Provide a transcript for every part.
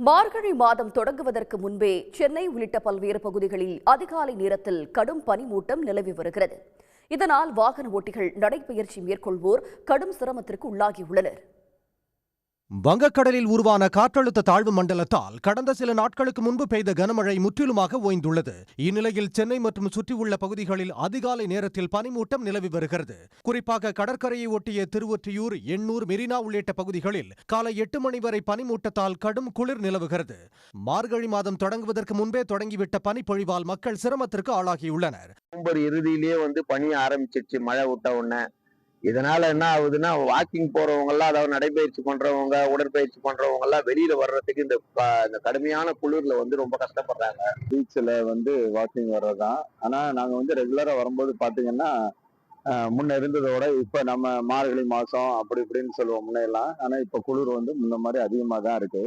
மார்கழி மாதம் தொடங்குவதற்கு முன்பே சென்னை உள்ளிட்ட பல்வேறு பகுதிகளில் அதிகாலை நேரத்தில் கடும் பனிமூட்டம் நிலவி வருகிறது. இதனால் வாகன ஓட்டிகள் நடைபயிற்சி மேற்கொள்வோர் கடும் சிரமத்திற்கு உள்ளாகியுள்ளனர். வங்கக்கடலில் உருவான காற்றழுத்த தாழ்வு மண்டலத்தால் கடந்த சில நாட்களுக்கு முன்பு பெய்த கனமழை முற்றிலுமாக ஓய்ந்துள்ளது. இந்நிலையில் சென்னை மற்றும் சுற்றியுள்ள பகுதிகளில் அதிகாலை நேரத்தில் பனிமூட்டம் நிலவி வருகிறது. குறிப்பாக கடற்கரையை ஒட்டிய திருவொற்றியூர், எண்ணூர், மெரினா உள்ளிட்ட பகுதிகளில் காலை 8 மணி வரை பனிமூட்டத்தால் கடும் குளிர் நிலவுகிறது. மார்கழி மாதம் தொடங்குவதற்கு முன்பே தொடங்கிவிட்ட பனிப்பொழிவால் மக்கள் சிரமத்திற்கு ஆளாகியுள்ளனர். நவம்பர் இறுதியிலேயே பனி ஆரம்பிச்சிருச்சு மழை விட்ட உடனே. இதனால என்ன ஆகுதுன்னா, வாக்கிங் போறவங்க எல்லாம், அதாவது நடைபயிற்சி பண்றவங்க, உடற்பயிற்சி பண்றவங்க எல்லாம் வெளியில வர்றதுக்கு இந்த கடுமையான குளிர்ல ரொம்ப கஷ்டப்படுறாங்க. பீச்ல வாக்கிங் வர்றதுதான். ஆனா நாங்க ரெகுலரா வரும்போது பாத்தீங்கன்னா முன்ன இருந்ததோட இப்ப நம்ம மார்கழி மாசம் அப்படி இப்படின்னு சொல்லுவோம் முன்னையெல்லாம். ஆனா இப்ப குளிர் முன்ன மாதிரி அதிகமா தான் இருக்கு.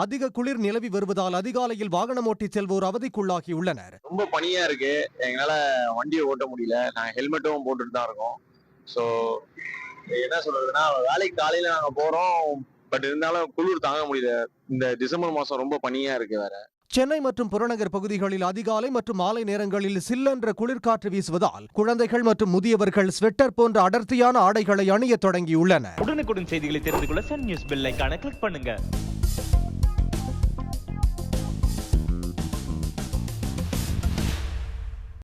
அதிக குளிர் நிலவி வருவதால் அதிகாலையில் வாகனம் ஓட்டி செல்வோர் அவதிக்குள்ளாகியுள்ளனர். ரொம்ப பனியா இருக்கு, எங்களால வண்டியை ஓட்ட முடியல. நாங்க ஹெல்மெட்டும் போட்டுட்டு தான் இருக்கோம். ஸோ என்ன சொல்றதுன்னா, வேலைக்கு காலையில நாங்க போறோம், பட் இருந்தாலும் குளிர் தாங்க முடியல. இந்த டிசம்பர் மாசம் ரொம்ப பனியா இருக்கு. வேற சென்னை மற்றும் புறநகர் பகுதிகளில் அதிகாலை மற்றும் மாலை நேரங்களில் சில்லென்ற குளிர்காற்று வீசுவதால் குழந்தைகள் மற்றும் முதியவர்கள் ஸ்வெட்டர் போன்ற அடர்த்தியான ஆடைகளை அணிய தொடங்கியுள்ளனர். உடனுக்குடன் செய்திகளை தெரிந்து கொள்ள சன் நியூஸ் பெல் ஐகானை கிளிக் பண்ணுங்க.